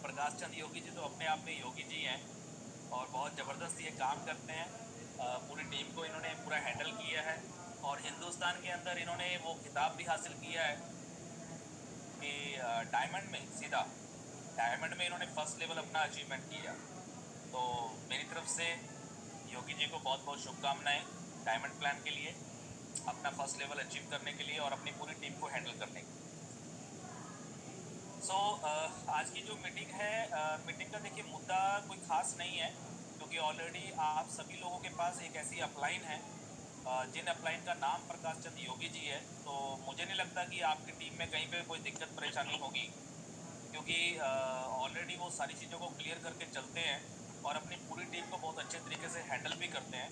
प्रकाश चंद योगी जी तो अपने आप में योगी जी हैं और बहुत ज़बरदस्त ये काम करते हैं। पूरी टीम को इन्होंने पूरा हैंडल किया है और हिंदुस्तान के अंदर इन्होंने वो खिताब भी हासिल किया है कि डायमंड में सीधा डायमंड में इन्होंने फर्स्ट लेवल अपना अचीवमेंट किया। तो मेरी तरफ से योगी जी को बहुत बहुत शुभकामनाएं डायमंड प्लान के लिए, अपना फर्स्ट लेवल अचीव करने के लिए और अपनी पूरी टीम को हैंडल करने के लिए। आज की जो मीटिंग है, मीटिंग का देखिए मुद्दा कोई खास नहीं है क्योंकि ऑलरेडी आप सभी लोगों के पास एक ऐसी अपलाइन है जिन अपलाइन का नाम प्रकाश चंद योगी जी है। तो मुझे नहीं लगता कि आपकी टीम में कहीं पे कोई दिक्कत परेशानी होगी क्योंकि ऑलरेडी वो सारी चीज़ों को क्लियर करके चलते हैं और अपनी पूरी टीम को बहुत अच्छे तरीके से हैंडल भी करते हैं।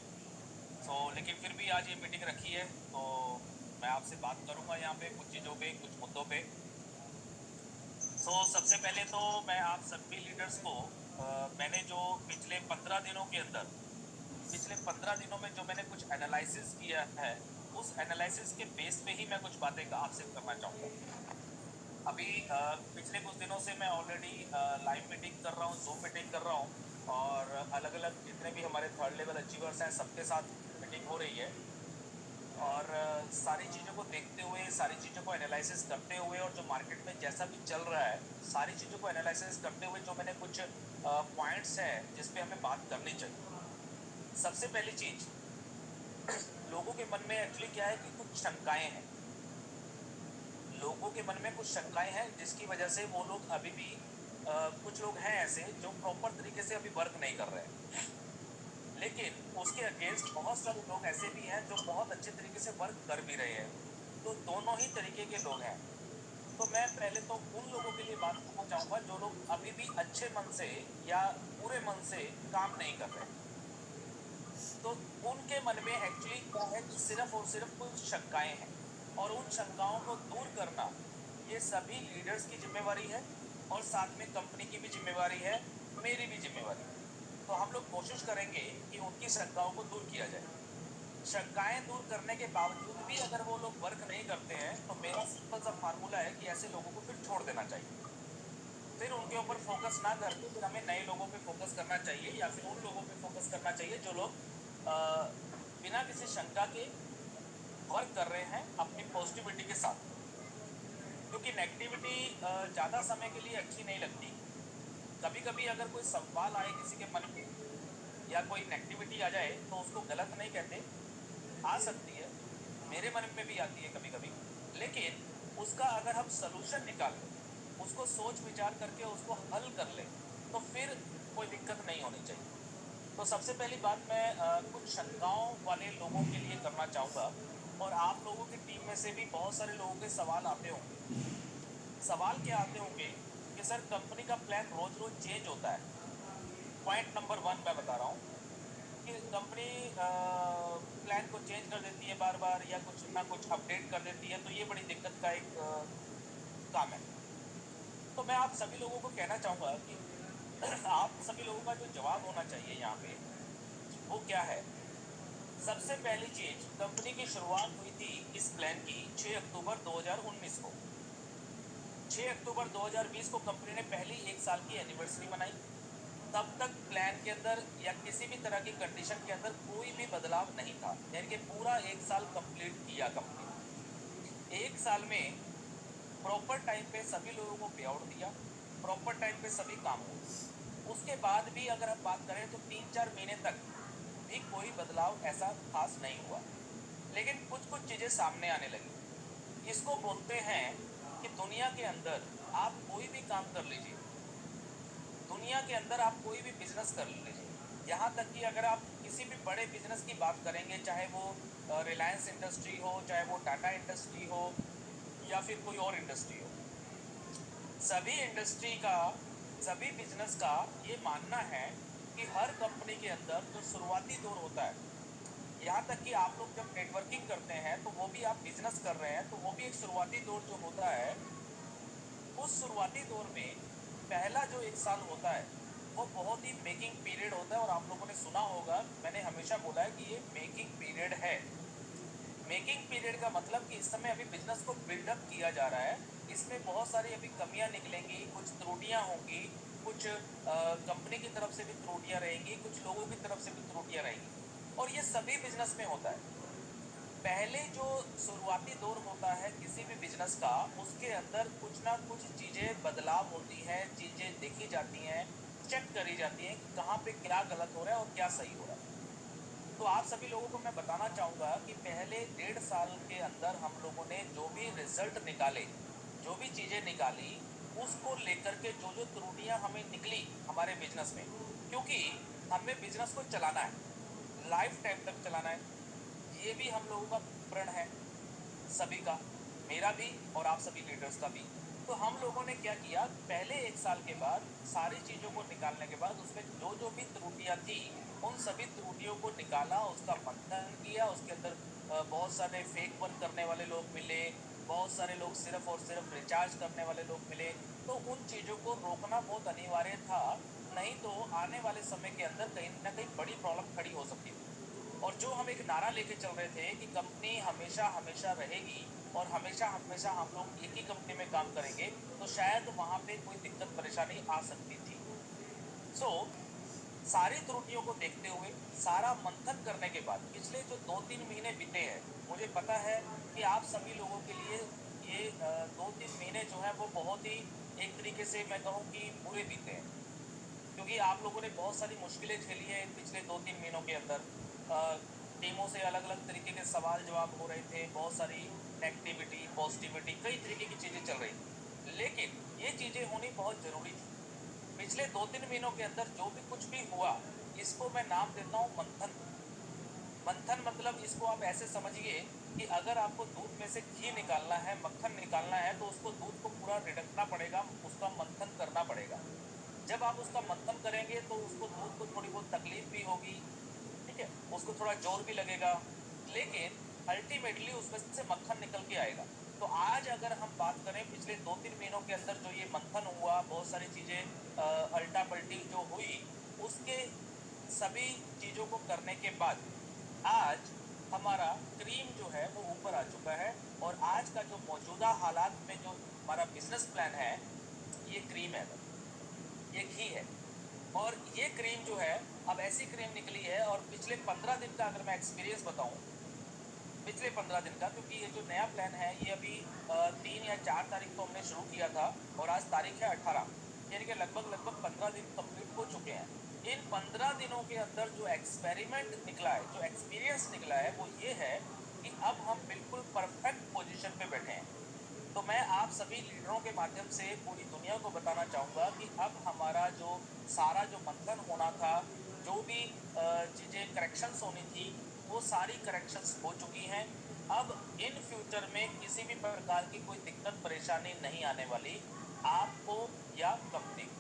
लेकिन फिर भी आज ये मीटिंग रखी है तो मैं आपसे बात करूंगा यहाँ पे कुछ चीज़ों पे, कुछ मुद्दों पे। सबसे पहले तो मैं आप सभी लीडर्स को मैंने जो पिछले 15 दिनों के अंदर, पिछले 15 दिनों में जो मैंने कुछ एनालिसिस किया है, उस एनालिसिस के बेस पे ही मैं कुछ बातें आपसे करना चाहूँगा। अभी पिछले कुछ दिनों से मैं ऑलरेडी लाइव मीटिंग कर रहा हूँ, जूम मीटिंग कर रहा हूँ और अलग अलग जितने भी हमारे थर्ड लेवल अचीवर्स हैं सबके साथ मीटिंग हो रही है और सारी चीज़ों को देखते हुए, सारी चीज़ों को एनालिसिस करते हुए और जो मार्केट में जैसा भी चल रहा है सारी चीज़ों को एनालिसिस करते हुए जो मैंने कुछ पॉइंट्स हैं जिस पे हमें बात करनी चाहिए। सबसे पहली चीज, लोगों के मन में एक्चुअली क्या है कि कुछ शंकाएं हैं, लोगों के मन में कुछ शंकाएं हैं जिसकी वजह से वो लोग अभी भी कुछ लोग हैं ऐसे जो प्रॉपर तरीके से अभी वर्क नहीं कर रहे हैं, लेकिन उसके अगेंस्ट बहुत सारे लोग ऐसे भी हैं जो बहुत अच्छे तरीके से वर्क कर भी रहे हैं। तो दोनों ही तरीके के लोग हैं। तो मैं पहले तो उन लोगों के लिए बात करना चाहूंगा जो लोग अभी भी अच्छे मन से या पूरे मन से काम नहीं कर रहे। तो उनके मन में एक्चुअली क्या है कि सिर्फ और सिर्फ कुछ शंकाएं हैं और उन शंकाओं को दूर करना ये सभी लीडर्स की जिम्मेवारी है और साथ में कंपनी की भी जिम्मेवारी है, मेरी भी जिम्मेवारी है। तो हम लोग कोशिश करेंगे कि उनकी शंकाओं को दूर किया जाए। शंकाएं दूर करने के बावजूद भी अगर वो लोग वर्क नहीं करते हैं तो मेरा सिंपल सा फार्मूला है कि ऐसे लोगों को फिर छोड़ देना चाहिए। फिर उनके ऊपर फोकस ना करके फिर हमें नए लोगों पे फोकस करना चाहिए या फिर उन लोगों पे फोकस करना चाहिए जो लोग अ, बिना किसी शंका के वर्क कर रहे हैं अपनी पॉजिटिविटी के साथ। क्योंकि नेगेटिविटी ज़्यादा समय के लिए अच्छी नहीं लगती। कभी कभी अगर कोई सवाल आए किसी के मन में या कोई नेगेटिविटी आ जाए तो उसको गलत नहीं कहते, आ सकती है, मेरे मन में भी आती है कभी कभी, लेकिन उसका अगर हम सलूशन निकाल लें, उसको सोच विचार करके उसको हल कर लें तो फिर कोई दिक्कत नहीं होनी चाहिए। तो सबसे पहली बात मैं कुछ शंकाओं वाले लोगों के लिए करना चाहूँगा और आप लोगों की टीम में से भी बहुत सारे लोगों के सवाल आते होंगे। सवाल क्या आते होंगे कि सर कंपनी का प्लान रोज रोज चेंज होता है। पॉइंट नंबर वन मैं बता रहा हूँ कि कंपनी प्लान को चेंज कर देती है बार बार या कुछ ना कुछ अपडेट कर देती है, तो ये बड़ी दिक्कत का एक काम है। तो मैं आप सभी लोगों को कहना चाहूंगा कि आप सभी लोगों का जो जवाब होना चाहिए यहाँ पे वो क्या है। सबसे पहली चीज, कंपनी की शुरुआत हुई थी इस प्लान की 6 अक्टूबर 2019 को। 6 अक्टूबर 2020 को कंपनी ने पहली एक साल की एनिवर्सरी मनाई। तब तक प्लान के अंदर या किसी भी तरह की कंडीशन के अंदर कोई भी बदलाव नहीं था, यानी कि पूरा एक साल कंप्लीट किया कंपनी ने। एक साल में प्रॉपर टाइम पे सभी लोगों को पे आउट दिया, प्रॉपर टाइम पे सभी काम हुए। उसके बाद भी अगर हम बात करें तो 3-4 महीने तक भी कोई बदलाव ऐसा खास नहीं हुआ, लेकिन कुछ कुछ चीजें सामने आने लगी। इसको बोलते हैं कि दुनिया के अंदर आप कोई भी काम कर लीजिए, दुनिया के अंदर आप कोई भी बिजनेस कर लीजिए, यहाँ तक कि अगर आप किसी भी बड़े बिजनेस की बात करेंगे, चाहे वो रिलायंस इंडस्ट्री हो, चाहे वो टाटा इंडस्ट्री हो या फिर कोई और इंडस्ट्री हो, सभी इंडस्ट्री का, सभी बिजनेस का ये मानना है कि हर कंपनी के अंदर जो शुरुआती दौर होता है, यहाँ तक कि आप लोग जब नेटवर्किंग करते हैं तो वो भी आप बिजनेस कर रहे हैं तो वो भी एक शुरुआती दौर जो होता है, उस शुरुआती दौर में पहला जो एक साल होता है वो बहुत ही मेकिंग पीरियड होता है। और आप लोगों ने सुना होगा, मैंने हमेशा बोला है कि ये मेकिंग पीरियड है। मेकिंग पीरियड का मतलब कि इस समय अभी बिजनेस को बिल्डअप किया जा रहा है, इसमें बहुत सारी अभी कमियां निकलेंगी, कुछ त्रुटियां होंगी, कुछ कंपनी की तरफ से भी त्रुटियां रहेंगी, कुछ लोगों की तरफ से भी त्रुटियां रहेंगी, और ये सभी बिजनेस में होता है। पहले जो शुरुआती दौर होता है किसी भी बिजनेस का, उसके अंदर कुछ ना कुछ चीजें बदलाव होती हैं, चीजें देखी जाती हैं, चेक करी जाती हैं कि कहाँ पे क्या गलत हो रहा है और क्या सही हो रहा है। तो आप सभी लोगों को मैं बताना चाहूंगा कि पहले 1.5 साल के अंदर हम लोगों ने जो भी रिजल्ट निकाले, जो भी चीजें निकाली, उसको लेकर के जो जो त्रुटियां हमें निकली हमारे बिजनेस में, क्योंकि हमें बिजनेस को चलाना है, लाइफ टाइम तक चलाना है, ये भी हम लोगों का प्रण है, सभी का, मेरा भी और आप सभी लीडर्स का भी। तो हम लोगों ने क्या किया, पहले 1 साल के बाद सारी चीजों को निकालने के बाद उसमें जो जो भी त्रुटियां थी, उन सभी त्रुटियों को निकाला, उसका मंथन किया। उसके अंदर बहुत सारे फेक वर्क करने वाले लोग मिले, बहुत सारे लोग सिर्फ और सिर्फ रिचार्ज करने वाले लोग मिले। तो उन चीजों को रोकना बहुत अनिवार्य था, नहीं तो आने वाले समय के अंदर कहीं ना कहीं बड़ी प्रॉब्लम खड़ी हो सकती थी। और जो हम एक नारा लेके चल रहे थे कि कंपनी हमेशा हमेशा रहेगी और हमेशा हमेशा हम लोग एक ही कंपनी में काम करेंगे, तो शायद वहां पे कोई दिक्कत परेशानी आ सकती थी। सो सारी त्रुटियों को देखते हुए, सारा मंथन करने के बाद, पिछले जो 2-3 महीने बीते हैं, मुझे पता है कि आप सभी लोगों के लिए ये 2-3 महीने जो है वो बहुत ही, एक तरीके से मैं कहूँ कि बुरे बीते हैं, क्योंकि आप लोगों ने बहुत सारी मुश्किलें झेली है इन पिछले 2-3 महीनों के अंदर। टीमों से अलग अलग तरीके के सवाल जवाब हो रहे थे, बहुत सारी नेगेटिविटी पॉजिटिविटी कई तरीके की चीजें चल रही थी, लेकिन ये चीजें होनी बहुत जरूरी थी। पिछले 2-3 महीनों के अंदर जो भी कुछ भी हुआ, इसको मैं नाम देता हूँ मंथन। मंथन मतलब इसको आप ऐसे समझिए कि अगर आपको दूध में से घी निकालना है, मक्खन निकालना है, तो उसको दूध को पूरा रिड़कना पड़ेगा, उसका मंथन करना पड़ेगा। जब आप उसका मंथन करेंगे तो उसको दूध को थोड़ी बहुत तकलीफ भी होगी, ठीक है, उसको थोड़ा जोर भी लगेगा, लेकिन अल्टीमेटली उसमें से मक्खन निकल के आएगा। तो आज अगर हम बात करें पिछले 2-3 महीनों के अंदर जो ये मंथन हुआ, बहुत सारी चीजें अल्टा पल्टी जो हुई, उसके सभी चीजों को करने के बाद आज हमारा क्रीम जो है वो ऊपर आ चुका है। और आज का जो मौजूदा हालात में जो हमारा बिजनेस प्लान है, ये क्रीम है, ये घी है। और ये क्रीम जो है, अब ऐसी क्रीम निकली है, और पिछले 15 दिन का अगर मैं एक्सपीरियंस बताऊं, पिछले 15 दिन का, क्योंकि ये जो नया प्लान है ये अभी 3 या 4 तारीख को हमने शुरू किया था, और आज तारीख है 18, यानी कि लगभग लगभग 15 दिन कंप्लीट हो चुके हैं। इन 15 दिनों के अंदर जो एक्सपेरिमेंट निकला है, जो एक्सपीरियंस निकला है, वो ये है कि अब हम बिल्कुल परफेक्ट पोजीशन पे बैठे हैं। तो मैं आप सभी लीडरों के माध्यम से पूरी दुनिया को बताना चाहूंगा कि अब हमारा जो सारा जो मंथन होना था, जो भी चीजें करेक्शंस होनी थी, वो सारी करेक्शंस हो चुकी हैं। अब इन फ्यूचर में किसी भी प्रकार की कोई दिक्कत परेशानी नहीं आने वाली, आपको या कंपनी को।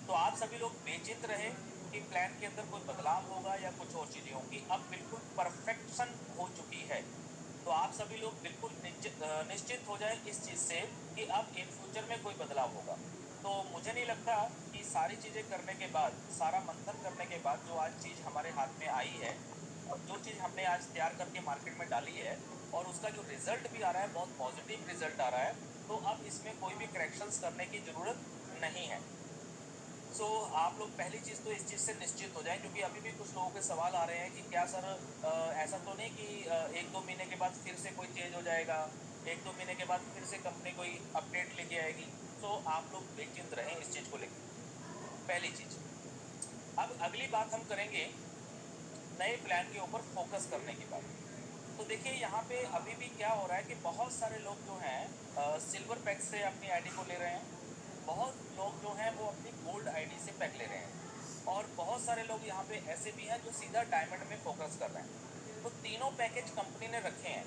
तो आप सभी लोग बेचिंत रहे कि प्लान के अंदर कोई बदलाव होगा या कुछ और चीजें होंगी, अब बिल्कुल परफेक्शन हो चुकी है। तो आप सभी लोग बिल्कुल निश्चित हो जाए इस चीज से कि अब इन फ्यूचर में कोई बदलाव होगा। तो मुझे नहीं लगता कि सारी चीजें करने के बाद, सारा मंथन करने के बाद जो आज चीज हमारे हाथ में आई है, और जो चीज हमने आज तैयार करके मार्केट में डाली है, और उसका जो रिजल्ट भी आ रहा है, बहुत पॉजिटिव रिजल्ट आ रहा है, तो अब इसमें कोई भी करेक्शंस करने की जरूरत नहीं है। आप लोग पहली चीज तो इस चीज से निश्चित हो जाएं, क्योंकि अभी भी कुछ लोगों के सवाल आ रहे हैं कि क्या सर ऐसा तो नहीं कि 1-2 महीने के बाद फिर से कोई चेंज हो जाएगा, 1-2 महीने के बाद फिर से कंपनी कोई अपडेट लेके आएगी। आप लोग बेचिंत रहें इस चीज को लेकर, पहली चीज। अब अगली बात हम करेंगे नए प्लान के ऊपर फोकस करने की बात। तो देखिए यहाँ पे अभी भी क्या हो रहा है कि बहुत सारे लोग जो हैं सिल्वर पैक से अपनी आईडी को ले रहे हैं, बहुत लोग जो हैं वो अपनी गोल्ड आईडी से पैक ले रहे हैं, और बहुत सारे लोग यहाँ पे ऐसे भी हैं जो सीधा डायमंड में फोकस कर रहे हैं। तो तीनों पैकेज कंपनी ने रखे हैं।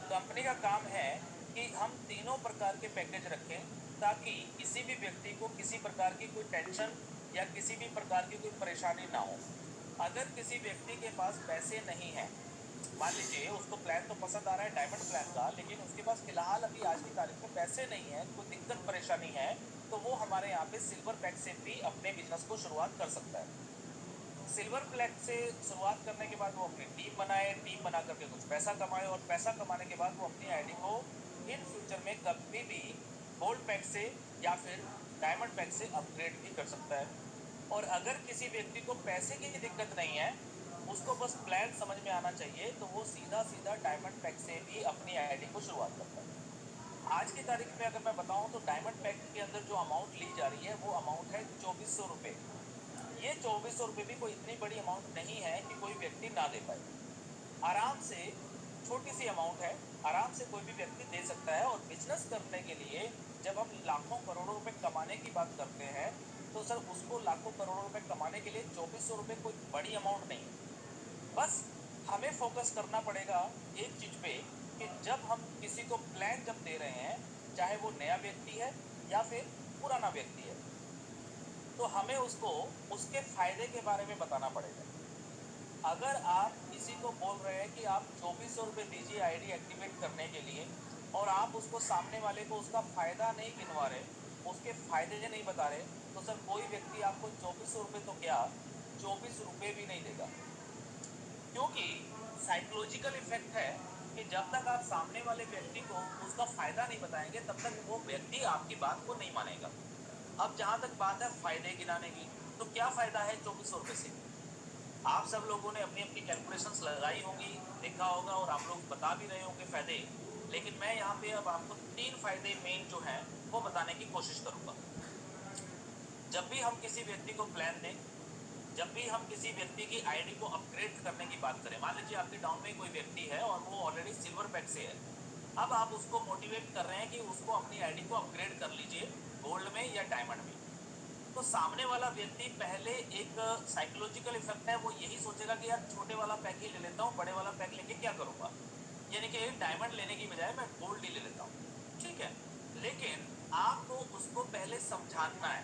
कंपनी का काम है कि हम तीनों प्रकार के पैकेज रखें, ताकि किसी भी व्यक्ति को किसी प्रकार की कोई टेंशन या किसी भी प्रकार की कोई परेशानी ना हो। अगर किसी व्यक्ति के पास पैसे नहीं है, मान लीजिए उसको प्लान तो पसंद आ रहा है डायमंड प्लान का, लेकिन उसके पास फिलहाल अभी आज की तारीख में पैसे नहीं है, कोई दिक्कत परेशानी है, तो वो हमारे यहाँ पे सिल्वर पैक से भी अपने बिजनेस को शुरुआत कर सकता है। सिल्वर प्लेट से शुरुआत करने के बाद वो अपनी टीम बनाए, टीम बना करके कुछ पैसा कमाए, और पैसा कमाने के बाद वो अपनी आईडी को इन फ्यूचर में कभी भी गोल्ड पैक से या फिर डायमंड पैक से अपग्रेड भी कर सकता है। और अगर किसी व्यक्ति को पैसे की दिक्कत नहीं है, उसको बस प्लान समझ में आना चाहिए, तो वो सीधा सीधा डायमंड पैक से भी अपनी आईडी को शुरुआत करता है। आज की तारीख में अगर मैं बताऊं तो डायमंड पैक के अंदर जो अमाउंट ली जा रही है वो अमाउंट है 2400 रुपये। ये 2400 रुपये भी कोई इतनी बड़ी अमाउंट नहीं है कि कोई व्यक्ति ना दे पाए। आराम से छोटी सी अमाउंट है, आराम से कोई भी व्यक्ति दे सकता है। और बिजनेस करने के लिए जब हम लाखों करोड़ों रुपए कमाने की बात करते हैं, तो सर उसको लाखों करोड़ों रुपए कमाने के लिए 2400 रुपये कोई बड़ी अमाउंट नहीं है। बस हमें फोकस करना पड़ेगा एक चीज पे कि जब हम किसी को प्लान जब दे रहे हैं, चाहे वो नया व्यक्ति है या फिर पुराना व्यक्ति है, तो हमें उसको उसके फायदे के बारे में बताना पड़ेगा। अगर आप किसी को बोल रहे हैं कि आप 2400 रुपये दीजिए आईडी एक्टिवेट करने के लिए, और आप उसको सामने वाले को उसका फायदा नहीं गिनवा रहे, उसके फायदे नहीं बता रहे, तो सर कोई व्यक्ति आपको 2400 रुपये तो क्या 24 रुपये भी नहीं देगा। क्योंकि साइकोलॉजिकल इफेक्ट है कि जब तक आप सामने वाले व्यक्ति को उसका फायदा नहीं बताएंगे, तब तक वो व्यक्ति आपकी बात को नहीं मानेगा। अब जहां तक बात है फायदे गिनाने की, तो क्या फायदा है 2400 रुपये से? आप सब लोगों ने अपनी अपनी कैलकुलेशंस लगाई होंगी, देखा होगा, और आप लोग बता भी रहे होंगे फायदे। लेकिन मैं यहाँ पे अब आपको 3 फायदे मेन जो हैं वो बताने की कोशिश करूंगा। जब भी हम किसी व्यक्ति को प्लान दें, जब भी हम किसी व्यक्ति की आईडी को अपग्रेड करने की बात करें, मान लीजिए आपके टाउन में कोई व्यक्ति है और वो ऑलरेडी सिल्वर पैक से है, अब आप उसको मोटिवेट कर रहे हैं कि उसको अपनी आईडी को अपग्रेड कर लीजिए गोल्ड में या डायमंड में। तो सामने वाला व्यक्ति पहले एक साइकोलॉजिकल इफेक्ट है, वो यही सोचेगा कि यार छोटे वाला पैक ही ले लेता हूँ, बड़े वाला पैक लेके क्या करूंगा, यानी कि डायमंड लेने की बजाय मैं गोल्ड ही ले लेता हूँ। ठीक है, लेकिन आपको उसको पहले समझाना है,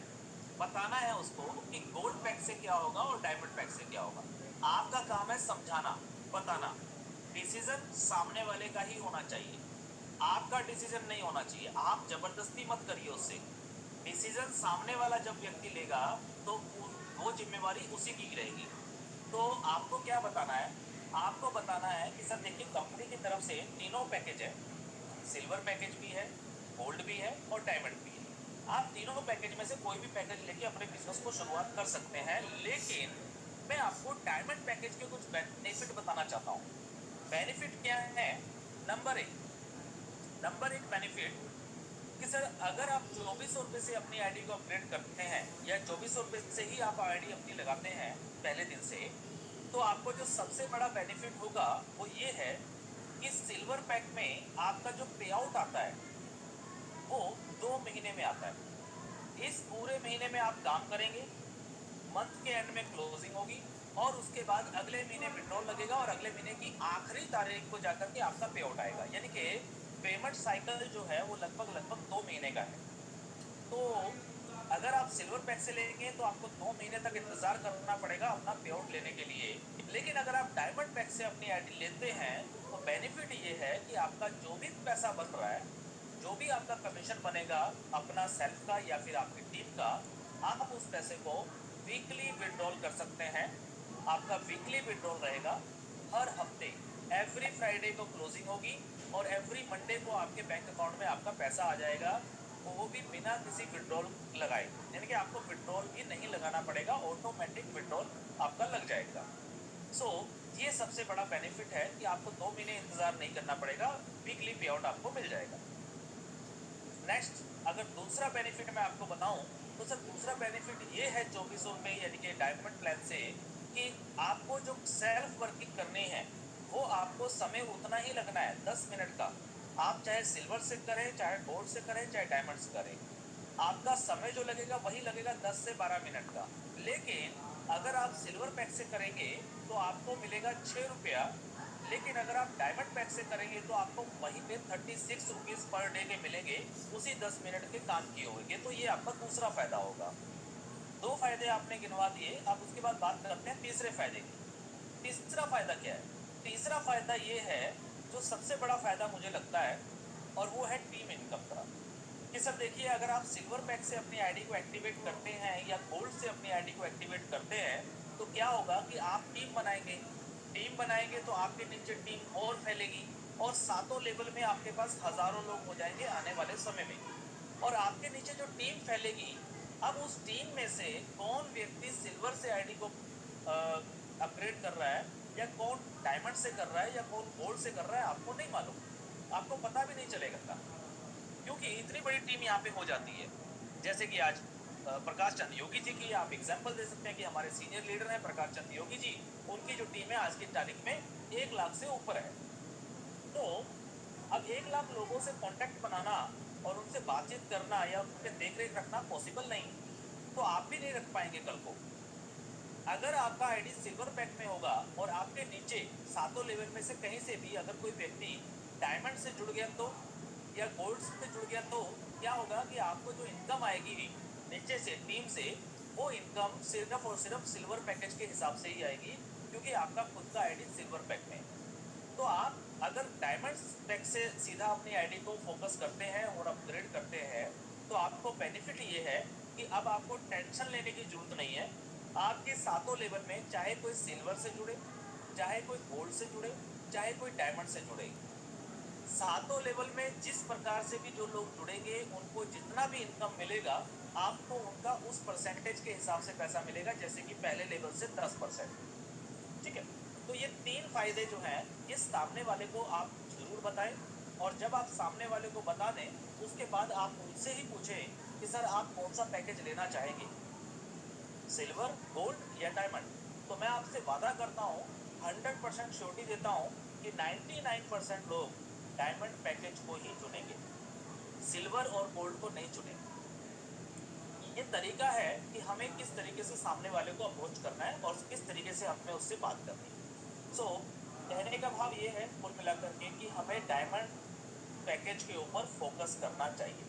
बताना है उसको कि गोल्ड पैक से क्या होगा और डायमंड पैक से क्या होगा। आपका काम है समझाना, बताना। डिसीजन सामने वाले का ही होना चाहिए, आपका डिसीजन नहीं होना चाहिए। आप जबरदस्ती मत करिए उससे। डिसीजन सामने वाला जब व्यक्ति लेगा तो वो जिम्मेवारी उसी की रहेगी। तो आपको क्या बताना है? आपको बताना है कि सर देखिए, कंपनी की तरफ से तीनों पैकेज है, सिल्वर पैकेज भी है, गोल्ड भी है और डायमंड भी है। आप तीनों पैकेज में से कोई भी पैकेज लेके अपने बिजनेस को शुरुआत कर सकते हैं। लेकिन मैं आपको डायमंड पैकेज के कुछ बेनिफिट बताना चाहता हूँ। बेनिफिट क्या है? नंबर एक बेनिफिट कि सर अगर आप 2400 रुपये से अपनी आईडी को अपग्रेड करते हैं, या 2400 रुपये से ही आप आईडी अपनी लगाते हैं पहले दिन से, तो आपको जो सबसे बड़ा बेनिफिट होगा वो ये है कि सिल्वर पैक में आपका जो पे आउट आता है वो 2 महीने में आता है। इस पूरे महीने में आप काम करेंगे, मंथ के एंड में क्लोजिंग होगी, और उसके बाद अगले महीने विड्रॉल लगेगा, और अगले महीने की आखिरी तारीख को जाकर के आपका पे आउट आएगा। यानी कि पेमेंट साइकिल जो है वो लगभग 2 महीने का है। तो अगर आप सिल्वर पैक से लेंगे तो आपको 2 महीने तक इंतजार करना पड़ेगा अपना पे आउट लेने के लिए। लेकिन अगर आप डायमंड पैक से अपनी आईडी लेते हैं तो बेनिफिट ये है कि आपका जो भी पैसा बन रहा है, जो भी आपका कमीशन बनेगा अपना सेल्फ का या फिर आपकी टीम का, आप उस पैसे को वीकली विड्रॉल कर सकते हैं। आपका वीकली विड्रॉल रहेगा हर हफ्ते। एवरी फ्राइडे को क्लोजिंग होगी और एवरी मंडे को आपके बैंक अकाउंट में आपका पैसा आ जाएगा, वो भी बिना किसी विड्रॉल लगाए। यानी कि आपको विड्रॉल भी नहीं लगाना पड़ेगा, ऑटोमेटिक विड्रॉल आपका लग जाएगा। सो ये सबसे बड़ा बेनिफिट है कि आपको 2 महीने इंतजार नहीं करना पड़ेगा, वीकली पे आउट आपको मिल जाएगा। नेक्स्ट, अगर दूसरा बेनिफिट मैं आपको बताऊं तो सर दूसरा बेनिफिट ये है 2400 रुपये यानी कि डायमंड प्लान से, कि आपको जो सेल्फ वर्किंग करनी है वो आपको समय उतना ही लगना है, 10 मिनट का। आप चाहे सिल्वर से करें, चाहे गोल्ड से करें, चाहे डायमंड से करें, आपका समय जो लगेगा वही लगेगा 10 से 12 मिनट का। लेकिन अगर आप सिल्वर पैक से करेंगे तो आपको मिलेगा 6 रुपया, लेकिन अगर आप डायमंड पैक से करेंगे तो आपको वहीं पे 36 रुपीज पर डे के मिलेंगे, उसी 10 मिनट के काम किए होंगे। तो ये आपका दूसरा फायदा होगा। 2 फायदे आपने गिनवा दिए, अब उसके बाद बात करते हैं तीसरे फायदे की। तीसरा फायदा क्या है? तीसरा फायदा ये है, जो सबसे बड़ा फायदा मुझे लगता है, और वो है टीम इनकम का। कि सर देखिए, अगर आप सिल्वर पैक से अपनी आईडी को एक्टिवेट करते हैं या गोल्ड से अपनी आईडी को एक्टिवेट करते हैं, तो क्या होगा कि आप टीम बनाएंगे। टीम बनाएंगे तो आपके नीचे टीम और फैलेगी, और सातों लेवल में आपके पास हजारों लोग हो जाएंगे आने वाले समय में। और आपके नीचे जो टीम फैलेगी अब उस टीम में से कौन व्यक्ति सिल्वर से आईडी को अपग्रेड कर रहा है, या कौन डायमंड से कर रहा है, या कौन गोल्ड से कर रहा है, आपको नहीं मालूम, आपको पता भी नहीं चलेगा, क्योंकि इतनी बड़ी टीम यहाँ पे हो जाती है। जैसे कि आज प्रकाश चंद योगी जी की आप एग्जाम्पल दे सकते हैं कि हमारे सीनियर लीडर हैं प्रकाश चंद योगी जी, उनकी जो टीम है आज की तारीख में 1 लाख से ऊपर है। तो अब 1 लाख लोगों से कांटेक्ट बनाना और उनसे बातचीत करना या उन पे देख रेख रखना पॉसिबल नहीं, तो आप भी नहीं रख पाएंगे कल को। अगर आपका आईडी सिल्वर पैक में होगा और आपके नीचे 7 लेवल में से कहीं से भी अगर कोई व्यक्ति डायमंड से जुड़ गया तो, या गोल्ड से जुड़ गया, तो क्या होगा कि आपको जो इनकम आएगी नीचे से टीम से, वो इनकम सिर्फ और सिर्फ सिल्वर पैकेज के हिसाब से ही आएगी, क्योंकि आपका खुद का आईडी सिल्वर पैक में। तो आप अगर डायमंड पैक से सीधा अपनी आईडी को फोकस करते हैं और अपग्रेड करते हैं, तो आपको बेनिफिट ये है कि अब आपको टेंशन लेने की जरूरत नहीं है। आपके 7 लेवल में चाहे कोई सिल्वर से जुड़े, चाहे कोई गोल्ड से जुड़े, चाहे कोई डायमंड से जुड़े, 7 लेवल में जिस प्रकार से भी जो लोग जुड़ेंगे उनको जितना भी इनकम मिलेगा, आपको उनका उस परसेंटेज के हिसाब से पैसा मिलेगा, जैसे कि पहले लेवल से 10%। ठीक है, तो ये 3 फायदे जो हैं, ये सामने वाले को आप जरूर बताएं, और जब आप सामने वाले को बता दें, उसके बाद आप उनसे ही पूछें कि सर आप कौन सा पैकेज लेना चाहेंगे, सिल्वर, गोल्ड या डायमंड। तो मैं आपसे वादा करता हूँ, 100% श्योरिटी देता हूँ कि 99% लोग डायमंड पैकेज को ही चुनेंगे, सिल्वर और गोल्ड को नहीं चुनेंगे। ये तरीका है कि हमें किस तरीके से सामने वाले को अप्रोच करना है और किस तरीके से हमें उससे बात करनी है। सो कहने का भाव ये है कुल मिलाकर के कि हमें डायमंड पैकेज के ऊपर फोकस करना चाहिए।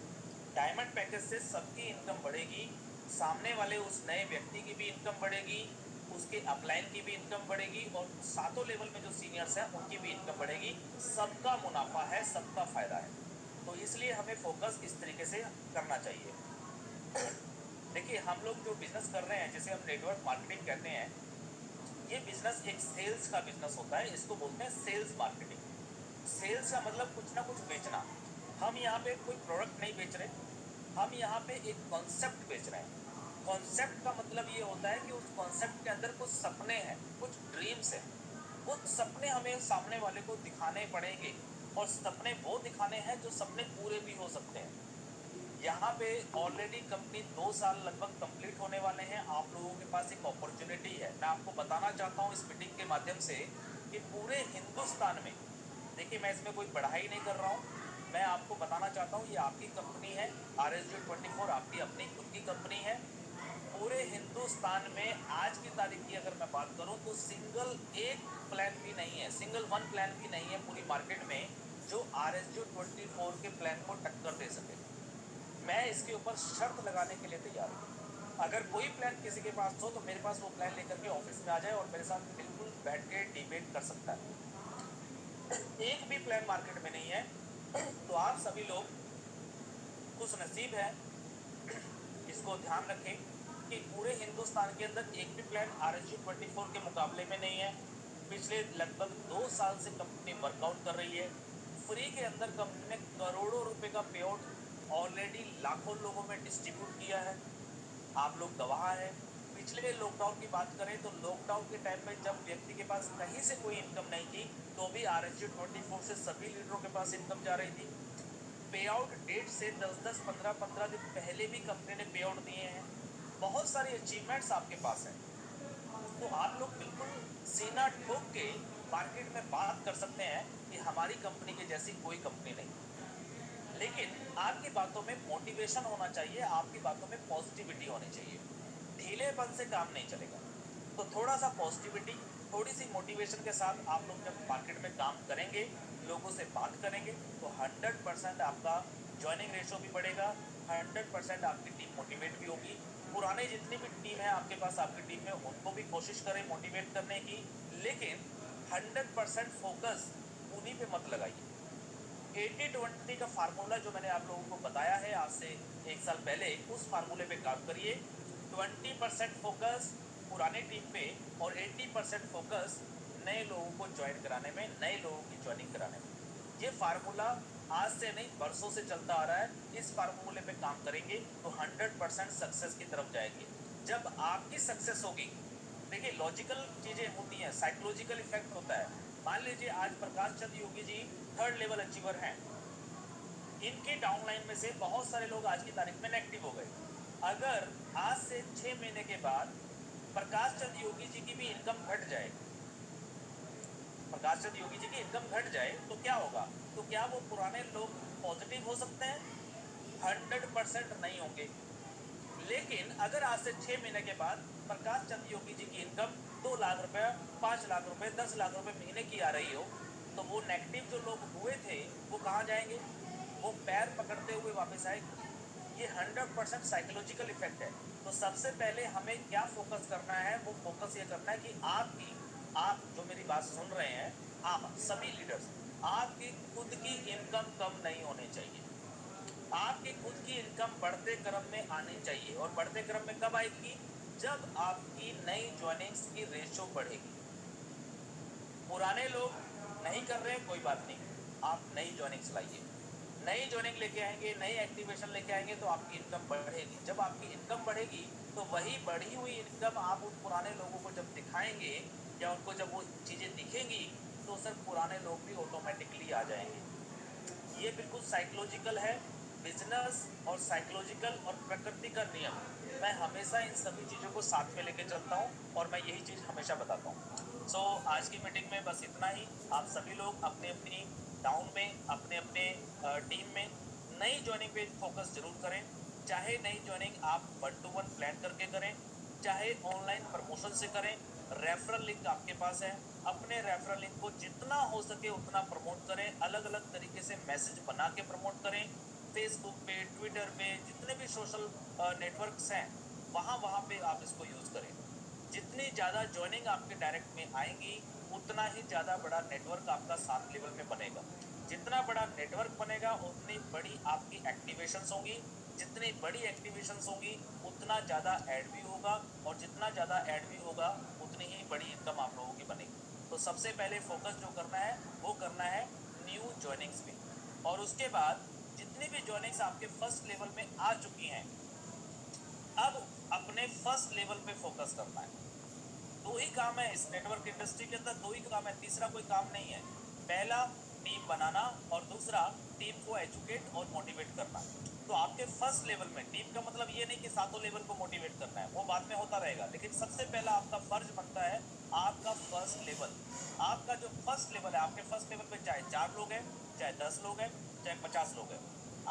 डायमंड पैकेज से सबकी इनकम बढ़ेगी, सामने वाले उस नए व्यक्ति की भी इनकम बढ़ेगी, उसके अपलाइन की भी इनकम बढ़ेगी, और 7 लेवल में जो सीनियर्स हैं उनकी भी इनकम बढ़ेगी। सबका मुनाफा है, सबका फायदा है। तो इसलिए हमें फोकस इस तरीके से करना चाहिए। देखिए, हम लोग जो बिजनेस कर रहे हैं, जिसे हम नेटवर्क मार्केटिंग कहते हैं, ये बिजनेस एक सेल्स का बिजनेस होता है। इसको बोलते हैं सेल्स मार्केटिंग। सेल्स का मतलब कुछ ना कुछ बेचना। हम यहाँ पे कोई प्रोडक्ट नहीं बेच रहे, हम यहाँ पे एक कॉन्सेप्ट बेच रहे हैं। कॉन्सेप्ट का मतलब ये होता है कि उस कॉन्सेप्ट के अंदर कुछ सपने हैं, कुछ ड्रीम्स हैं। वो सपने हमें सामने वाले को दिखाने पड़ेंगे, और सपने वो दिखाने हैं जो सपने पूरे भी हो सकते हैं। यहाँ पे ऑलरेडी कंपनी 2 साल लगभग कंप्लीट होने वाले हैं। आप लोगों के पास एक अपॉर्चुनिटी है। मैं आपको बताना चाहता हूँ इस मीटिंग के माध्यम से कि पूरे हिंदुस्तान में, देखिए मैं इसमें कोई बढ़ाई नहीं कर रहा हूँ, मैं आपको बताना चाहता हूँ ये आपकी कंपनी है, RSG24 आपकी अपनी खुद की कंपनी है। पूरे हिंदुस्तान में आज की तारीख की अगर मैं बात करूँ तो सिंगल एक प्लान भी नहीं है, सिंगल वन प्लान भी नहीं है पूरी मार्केट में जो RSG24 के प्लान को टक्कर दे सके। मैं इसके ऊपर शर्त लगाने के लिए तैयार हूँ। अगर कोई प्लान किसी के पास हो तो मेरे पास वो प्लान लेकर के ऑफिस में आ जाए और मेरे साथ बिल्कुल बैठ के डिबेट कर सकता है। एक भी प्लान मार्केट में नहीं है। तो आप सभी लोग खुश नसीब हैं, इसको ध्यान रखें कि पूरे हिंदुस्तान के अंदर एक भी प्लान RSG24 के मुकाबले में नहीं है। पिछले लगभग 2 साल से कंपनी वर्कआउट कर रही है। फ्री के अंदर कंपनी ने करोड़ों रुपए का पे आउट ऑलरेडी लाखों लोगों में डिस्ट्रीब्यूट किया है। आप लोग गवाह हैं। पिछले लॉकडाउन की बात करें तो लॉकडाउन के टाइम में जब व्यक्ति के पास कहीं से कोई इनकम नहीं थी, तो भी RSG24 से सभी लीडरों के पास इनकम जा रही थी। पे आउट डेट से 10-10, 15-15 दिन पहले भी कंपनी ने पे आउट दिए हैं। बहुत सारी अचीवमेंट्स आपके पास हैं। तो आप लोग बिल्कुल सीना ठोक के मार्केट में बात कर सकते हैं कि हमारी कंपनी के जैसी कोई कंपनी नहीं। लेकिन आपकी बातों में मोटिवेशन होना चाहिए, आपकी बातों में पॉजिटिविटी होनी चाहिए। ढीलेपन से काम नहीं चलेगा। तो थोड़ा सा पॉजिटिविटी, थोड़ी सी मोटिवेशन के साथ आप लोग जब मार्केट में काम करेंगे, लोगों से बात करेंगे, तो 100% आपका ज्वाइनिंग रेशो भी बढ़ेगा, 100% आपकी टीम मोटिवेट भी होगी। पुराने जितनी भी टीम है आपके पास, आपकी टीम में, उनको भी कोशिश करें मोटिवेट करने की, लेकिन 100% फोकस उन्हीं पे मत लगाइए। 80-20 का फार्मूला जो मैंने आप लोगों को बताया है आज से 1 साल पहले, उस फार्मूले पे काम करिए। 20% फोकस पुरानी टीम पे और 80% फोकस नए लोगों को ज्वाइन कराने में, नए लोगों की ज्वाइनिंग कराने में। ये फार्मूला आज से नहीं बरसों से चलता आ रहा है, इस फार्मूले पे काम करेंगे तो 100% सक्सेस की तरफ जाएंगे। जब आपकी सक्सेस होगी, देखिए लॉजिकल चीजें होती हैं, साइकोलॉजिकल इफेक्ट होता है। मान लीजिए आज Prakash Chandra Yogi ji 3rd level achiever हैं, इनके डाउनलाइन में से बहुत सारे लोग आज की तारीख में नेगेटिव हो गए। अगर आज से 6 महीने के बाद प्रकाश चंद्र योगी जी की भी इनकम घट जाए, प्रकाश चंद्र योगी जी की इनकम घट जाए तो क्या होगा? तो क्या वो पुराने लोग पॉजिटिव हो सकते हैं? 100% नहीं होंगे। लेकिन अगर आज से 6 महीने के बाद प्रकाश चंद्र योगी जी की इनकम 2 लाख रुपए, 5 लाख रुपए, 10 लाख रुपए महीने की आ रही हो, तो वो नेगेटिव जो लोग हुए थे वो कहाँ जाएंगे? वो पैर पकड़ते हुए वापस आएंगे। ये 100% साइकोलॉजिकल इफेक्ट है। तो सबसे पहले हमें क्या फोकस करना है? वो फोकस ये करना है कि आप जो मेरी बात सुन रहे हैं, आप सभी लीडर्स, आपकी खुद की इनकम कम नहीं होनी चाहिए। आपकी खुद की इनकम बढ़ते क्रम में आनी चाहिए। और बढ़ते क्रम में कब आएगी? जब आपकी नई ज्वाइनिंग्स की रेशियो बढ़ेगी। पुराने लोग नहीं कर रहे हैं, कोई बात नहीं, आप नई ज्वाइनिंग्स लाइए, नई ज्वाइनिंग लेके आएंगे, नई एक्टिवेशन लेके आएंगे तो आपकी इनकम बढ़ेगी। जब आपकी इनकम बढ़ेगी तो वही बढ़ी हुई इनकम आप उन पुराने लोगों को जब दिखाएंगे या उनको जब वो चीजें दिखेंगी तो सर पुराने लोग भी ऑटोमेटिकली आ जाएंगे। ये बिल्कुल साइकोलॉजिकल है। बिजनेस और साइकोलॉजिकल और प्रकृति का नियम, मैं हमेशा इन सभी चीजों को साथ में लेके चलता हूँ और मैं यही चीज हमेशा बताता हूँ। सो आज की मीटिंग में बस इतना ही। आप सभी लोग अपने अपनी टाउन में, अपने अपने टीम में नई ज्वाइनिंग पे फोकस जरूर करें। चाहे नई ज्वाइनिंग आप 1-to-1 प्लान करके करें, चाहे ऑनलाइन प्रमोशन से करें। रेफरल लिंक आपके पास है, अपने रेफरल लिंक को जितना हो सके उतना प्रमोट करें। अलग अलग तरीके से मैसेज बना के प्रमोट करें, फेसबुक पे, ट्विटर पे, जितने भी सोशल नेटवर्क्स हैं वहाँ पे आप इसको यूज करें। जितनी ज़्यादा ज्वाइनिंग आपके डायरेक्ट में आएंगी उतना ही ज़्यादा बड़ा नेटवर्क आपका 7 लेवल में बनेगा। जितना बड़ा नेटवर्क बनेगा उतनी बड़ी आपकी एक्टिवेशंस होंगी। जितनी बड़ी एक्टिवेशंस होंगी उतना ज़्यादा ऐड भी होगा, और जितना ज़्यादा ऐड भी होगा उतनी ही बड़ी इनकम आप लोगों की बनेगी। तो सबसे पहले फोकस जो करना है वो करना है न्यू ज्वाइनिंग्स पे। और उसके बाद जितनी भी ज्वाइनिंग्स आपके फर्स्ट लेवल में आ चुकी हैं, अब अपने फर्स्ट लेवल पे फोकस करना है। दो ही काम है इस नेटवर्क इंडस्ट्री के अंदर, दो ही काम है, तीसरा कोई काम नहीं है। पहला टीम बनाना और दूसरा टीम को एजुकेट और मोटिवेट करना। तो आपके फर्स्ट लेवल में, टीम का मतलब ये नहीं कि सातों लेवल को मोटिवेट करना है, वो बाद में होता रहेगा, लेकिन सबसे पहला आपका फर्ज बनता है आपका फर्स्ट लेवल। आपका जो फर्स्ट लेवल है, आपके फर्स्ट लेवल पे चाहे 4 लोग हैं, चाहे 10 लोग हैं, चाहे 50 लोग हैं,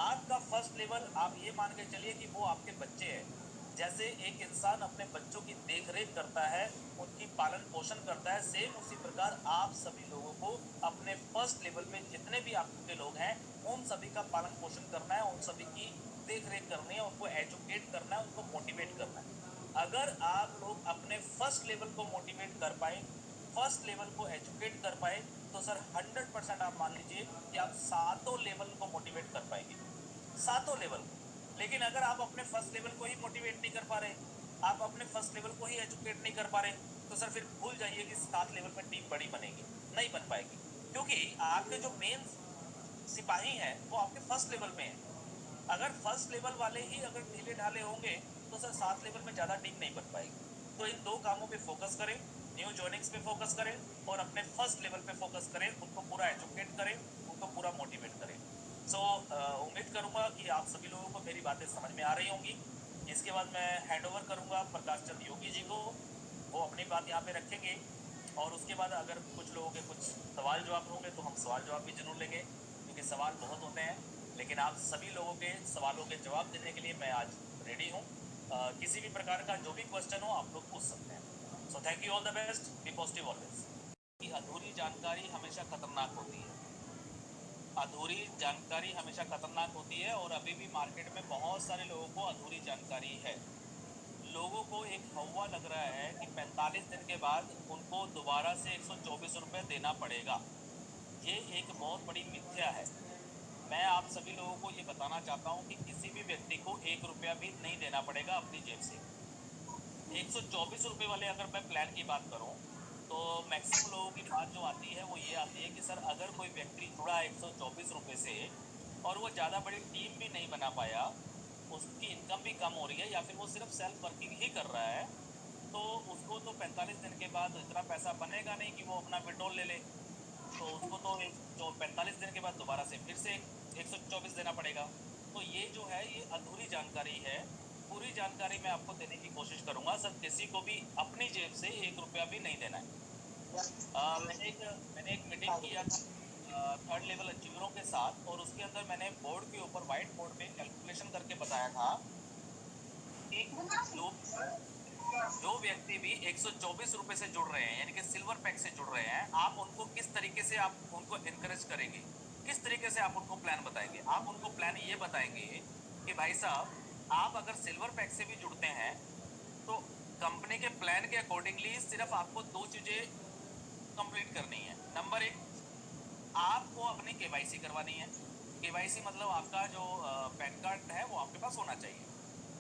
आपका फर्स्ट लेवल आप ये मान के चलिए कि वो आपके बच्चे हैं। जैसे एक इंसान अपने बच्चों की देख रेख करता है, उनकी पालन पोषण करता है, सेम उसी प्रकार आप सभी लोगों को अपने फर्स्ट लेवल में जितने भी आपके लोग हैं उन सभी का पालन पोषण करना है, उन सभी की देख रेख करनी है, उनको एजुकेट करना है, उनको मोटिवेट करना है। अगर आप लोग अपने फर्स्ट लेवल को मोटिवेट कर पाए, फर्स्ट लेवल को एजुकेट कर पाए, तो सर 100% आप मान लीजिए कि आप सातों लेवल को मोटिवेट कर पाएंगे, सातों लेवल। लेकिन अगर आप अपने फर्स्ट लेवल को ही मोटिवेट नहीं कर पा रहे, आप अपने फर्स्ट लेवल को ही एजुकेट नहीं कर पा रहे, तो सर फिर भूल जाइए कि 7 लेवल में टीम बड़ी बनेगी, नहीं बन पाएगी। क्योंकि आपके जो मेन सिपाही हैं वो आपके फर्स्ट लेवल में है। अगर फर्स्ट लेवल वाले ही अगर ढीले ढाले होंगे तो सर 7 लेवल में ज़्यादा टीम नहीं बन पाएगी। तो इन दो कामों पे फोकस करें, न्यू जॉइनिंग्स पे फोकस करें और अपने फर्स्ट लेवल पे फोकस करें, उनको पूरा एजुकेट करें, उनको पूरा मोटिवेट करें। सो उम्मीद करूंगा कि आप सभी लोगों को मेरी बातें समझ में आ रही होंगी। इसके बाद मैं हैंड ओवर करूंगा प्रकाश चंद्र योगी जी को, वो अपनी बात यहाँ पे रखेंगे। और उसके बाद अगर कुछ लोगों के कुछ सवाल जवाब होंगे तो हम सवाल जवाब भी जरूर लेंगे, क्योंकि सवाल बहुत होते हैं। लेकिन आप सभी लोगों के सवालों के जवाब देने के लिए मैं आज रेडी हूँ। किसी भी प्रकार का जो भी क्वेश्चन हो आप लोग पूछ सकते हैं। So thank you, all the best, be positive always. अधूरी जानकारी हमेशा खतरनाक होती है, अधूरी जानकारी हमेशा खतरनाक होती है, और अभी भी मार्केट में बहुत सारे लोगों को अधूरी जानकारी है। लोगों को एक हवा लग रहा है कि 45 दिन के बाद उनको दोबारा से 124 रुपये देना पड़ेगा। ये एक बहुत बड़ी मिथ्या है। मैं आप सभी लोगों को ये बताना चाहता हूँ कि किसी भी व्यक्ति को 1 रुपया भी नहीं देना पड़ेगा अपनी जेब से। 124 रुपये वाले अगर मैं प्लान की बात करूँ तो मैक्सिमम लोगों की बात जो आती है वो ये आती है कि सर अगर कोई व्यक्ति जुड़ा 124 रुपये से और वो ज़्यादा बड़ी टीम भी नहीं बना पाया, उसकी इनकम भी कम हो रही है, या फिर वो सिर्फ सेल्फ वर्किंग ही कर रहा है, तो उसको तो 45 दिन के बाद इतना पैसा बनेगा नहीं कि वो अपना विड्रॉल ले ले। तो उसको तो जो 45 दिन के बाद दोबारा से फिर से 124 देना पड़ेगा। तो ये जो है ये अधूरी जानकारी है। पूरी जानकारी मैं आपको देने की कोशिश करूंगा सर। किसी को भी अपनी जेब से 1 रुपया भी नहीं देना है। मैंने एक मीटिंग किया था थर्ड लेवल अचीवरों के साथ, और उसके अंदर मैंने बोर्ड के ऊपर व्हाइट बोर्ड पे कैलकुलेशन करके बताया था कि जो व्यक्ति भी 124 रुपए से जुड़ रहे हैं, यानी कि सिल्वर पैक से जुड़ रहे हैं, आप उनको किस तरीके से आप उनको इनकरेज करेंगे, किस तरीके से आप उनको प्लान बताएंगे। आप उनको प्लान ये बताएंगे कि भाई साहब, आप अगर सिल्वर पैक से भी जुड़ते हैं तो कंपनी के प्लान के अकॉर्डिंगली सिर्फ आपको दो चीजें कंप्लीट करनी है। नंबर एक, आपको अपनी केवाईसी करवानी है। केवाईसी मतलब आपका जो पैन कार्ड है वो आपके पास होना चाहिए।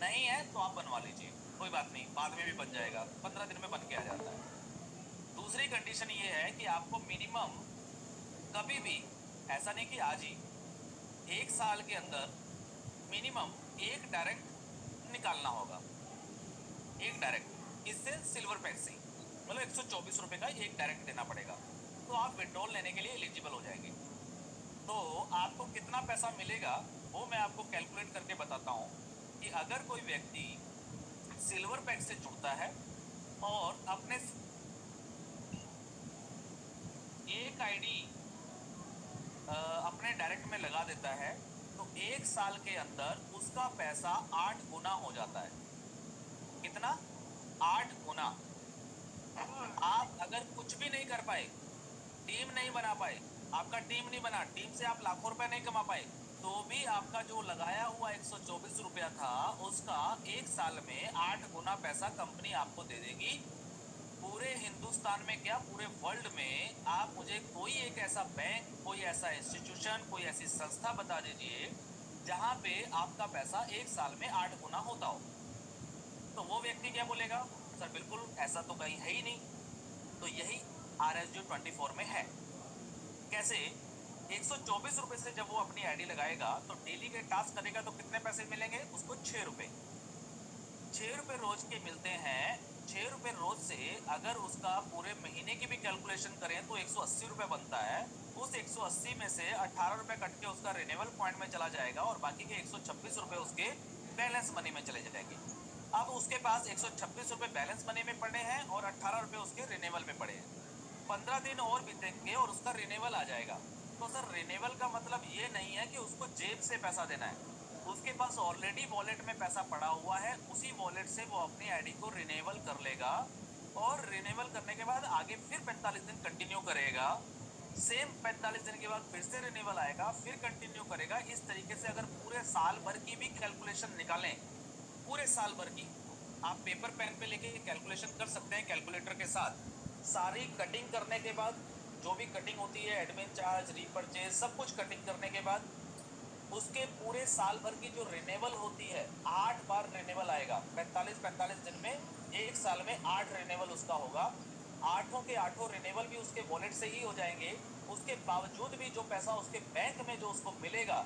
नहीं है तो आप बनवा लीजिए, कोई बात नहीं, बाद में भी बन जाएगा, 15 दिन में बन के आ जाता है। दूसरी कंडीशन ये है कि आपको मिनिमम कभी भी, ऐसा नहीं कि आज ही, 1 साल के अंदर मिनिमम एक डायरेक्ट निकालना होगा। एक डायरेक्ट, इससे सिल्वर पैक से मतलब 124 रुपए का एक डायरेक्ट देना पड़ेगा, तो आप विड्रॉल लेने के लिए एलिजिबल हो जाएंगे। तो आपको कितना पैसा मिलेगा वो मैं आपको कैलकुलेट करके बताता हूँ कि अगर कोई व्यक्ति सिल्वर पैक से जुड़ता है और अपने एक आईडी अपने डायरेक्ट में लगा देता है, तो 1 साल के अंदर उसका पैसा 8 गुना हो जाता है। कितना? 8 गुना। आप अगर कुछ भी नहीं कर पाए, टीम नहीं बना पाए, आपका टीम नहीं बना, टीम से आप लाखों रुपए नहीं कमा पाए, तो भी आपका जो लगाया हुआ 124 रुपया था उसका 1 साल में 8 गुना पैसा कंपनी आपको दे देगी। पूरे हिंदुस्तान में क्या, पूरे वर्ल्ड में आप मुझे कोई एक ऐसा बैंक, कोई ऐसा इंस्टीट्यूशन, कोई ऐसी संस्था बता दीजिए जहां पे आपका पैसा 1 साल में 8 गुना होता हो। तो वो व्यक्ति क्या बोलेगा, सर बिल्कुल ऐसा तो कहीं है ही नहीं। तो यही RSG 24 में है। कैसे? 124 रुपए से जब वो अपनी आईडी लगाएगा तो डेली के टास्क करेगा तो कितने पैसे मिलेंगे उसको? 6 रुपए। 6 रुपए रोज के मिलते हैं। 6 रुपए रोज से अगर उसका पूरे महीने की भी कैलकुलेशन करें तो 180 रुपए बनता है। उस 180 में से 18 रुपए कट के उसका रिन्यूअल पॉइंट में चला जाएगा और बाकी के 126 रुपए उसके बैलेंस मनी में चले जाएंगे। अब उसके पास 126 रुपए बैलेंस मनी में पड़े हैं और 18 रुपए उसके रिन्यूअल में पड़े हैं। 15 दिन और बीतेंगे और उसका रिन्यूअल आ जाएगा। तो सर रिन्यूअल का मतलब ये नहीं है कि उसको जेब से पैसा देना है। उसके पास ऑलरेडी वॉलेट में पैसा पड़ा हुआ है, उसी वॉलेट से वो अपनी आईडी को रिन्यूअल कर लेगा और रिन्यूअल करने के बाद आगे फिर 45 दिन कंटिन्यू करेगा। सेम 45 दिन के बाद फिर से रिन्यूअल आएगा, फिर कंटिन्यू करेगा। इस तरीके से अगर पूरे साल भर की भी कैलकुलेशन निकालें, पूरे साल भर की, आप पेपर पेन पे लेके कैलकुलेशन कर सकते हैं कैलकुलेटर के साथ। सारी कटिंग करने के बाद, जो भी कटिंग होती है, एडमिन चार्ज, रीपरचेज, सब कुछ कटिंग करने के बाद उसके पूरे साल भर की जो रिन्यूअल होती है, 8 बार रिन्यूअल आएगा 45-45 दिन में। 1 साल में 8 रिन्यूअल उसका होगा। आठों के आठों रिन्यूअल भी उसके वॉलेट से ही हो जाएंगे। उसके बावजूद भी जो पैसा उसके बैंक में जो उसको मिलेगा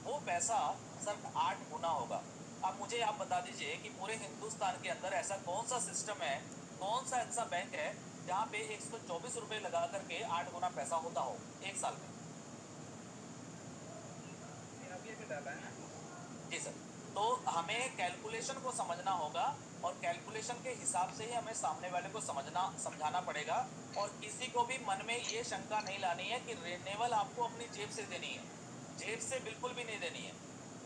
वो पैसा सर 8 गुना होगा। अब मुझे आप बता दीजिए कि पूरे हिंदुस्तान के अंदर ऐसा कौन सा सिस्टम है, कौन सा ऐसा बैंक है जहाँ पे 124 रुपए लगा करके 8 गुना पैसा होता हो 1 साल में? जी सर। तो हमें कैलकुलेशन को समझना होगा और कैलकुलेशन के हिसाब से ही हमें सामने वाले को समझाना पड़ेगा। और किसी को भी मन में ये शंका नहीं लानी है कि रिन्यूअल आपको अपनी जेब से देनी है। जेब से बिल्कुल भी नहीं देनी है।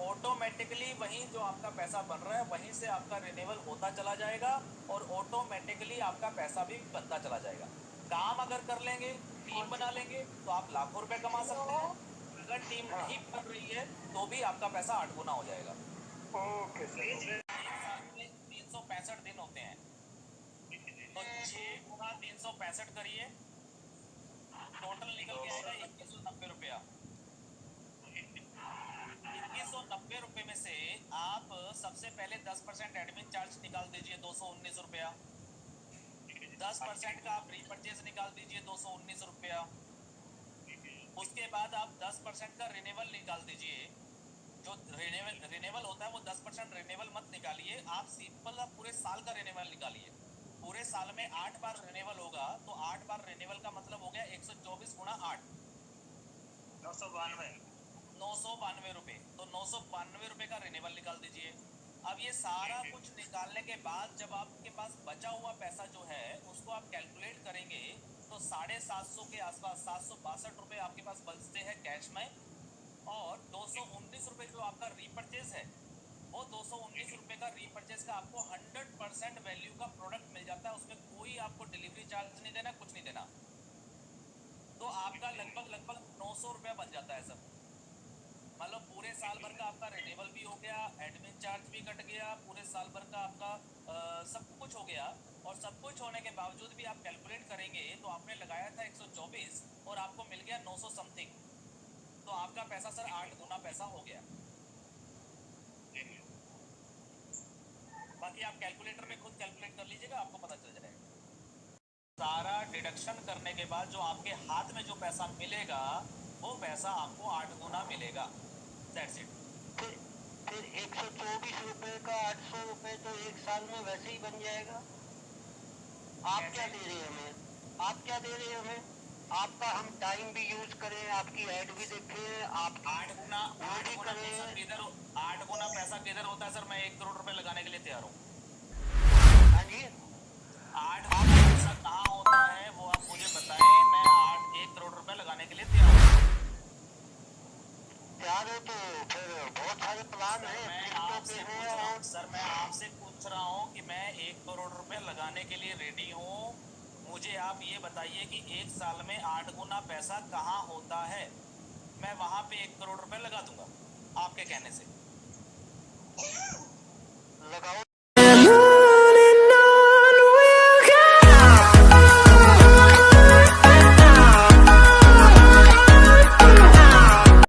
ऑटोमेटिकली वहीं जो आपका पैसा बन रहा है वहीं से आपका रिन्यूअल होता चला जाएगा और ऑटोमेटिकली आपका पैसा भी बनता चला जाएगा। काम अगर कर लेंगे, टीम बना लेंगे तो आप लाखों रुपए कमा सकते हैं। अगर टीम नहीं बन रही है तो भी आपका पैसा 8 गुना हो जाएगा। Okay sir. एक साल में 365 दिन होते हैं, तो 6 गुना 365 करिए, टोटल निकल के आएगा 2190 रुपया। 2190 रुपए में से आप सबसे पहले 10% एडमिन चार्ज निकाल दीजिए, 219 रुपया। 10% का आप रीपरचेज निकाल दीजिए, 219 रुपया। उसके बाद आप 10% का रिन्यूअल निकाल दीजिए। जो रिन्यूअल होता है वो 10% रिन्यूअल मत निकालिए, आप सिंपल पूरे साल का रिन्यूअल निकालिए। पूरे साल में 8 बार रिन्यूअल होगा, तो 8 बार रिन्यूअल का मतलब हो गया 124 गुणा 8, 992 रुपए। तो 992 रुपए का रिन्यूअल निकाल दीजिए। अब ये सारा कुछ निकालने के बाद जब आपके पास बचा हुआ पैसा जो है उसको आप कैलकुलेट करेंगे तो 750 के आसपास 762 रुपए आपके पास बचते हैं कैश में। और 219 रुपए जो आपका रीपर्चेज है, वो 219 रुपए का रीपर्चेज का आपको 100% वैल्यू का प्रोडक्ट मिल जाता है। उसमें कोई आपको डिलीवरी चार्ज नहीं देना, कुछ नहीं देना। तो आपका लगभग 900 रुपया बच जाता है सर। मतलब पूरे साल भर का आपका रिन्यूअल भी हो गया, एडमिन चार्ज भी कट गया, पूरे साल भर का आपका सब कुछ हो गया। और सब कुछ होने के बावजूद भी आप कैलकुलेट करेंगे तो आपने लगाया था 124 और आपको मिल गया 900 समथिंग। तो आपका पैसा सर 8 गुना पैसा हो गया। बाकी आप कैलकुलेटर में खुद कैलकुलेट कर लीजिएगा, आपको पता चल जाएगा। सारा डिडक्शन करने के बाद जो आपके हाथ में जो पैसा मिलेगा वो पैसा आपको 8 गुना मिलेगा। That's it. फिर 124 रुपए का 800 रुपए तो एक साल में वैसे ही बन जाएगा। आप क्या दे रहे हैं हमें? आप क्या दे रहे हैं हमें? आपका हम टाइम भी यूज करें, आपकी ऐड भी देखें, आप 8 गुना किधर 8 गुना पैसा किधर होता है सर? मैं 1 करोड़ रुपए लगाने के लिए तैयार हूँ। हाँ जी, 8 गुना पैसा कहाँ होता है वो आप मुझे बताएं। मैं 1 करोड़ रुपए लगाने के लिए तैयार हूँ। तैयार हो तो फिर बहुत सारे प्लान हैं। सर मैं आपसे पूछ रहा हूँ कि मैं 1 करोड़ रुपए लगाने के लिए रेडी हूँ। मुझे आप ये बताइए कि एक साल में 8 गुना पैसा कहाँ होता है। मैं वहां पे 1 करोड़ रुपए लगा दूंगा आपके कहने से।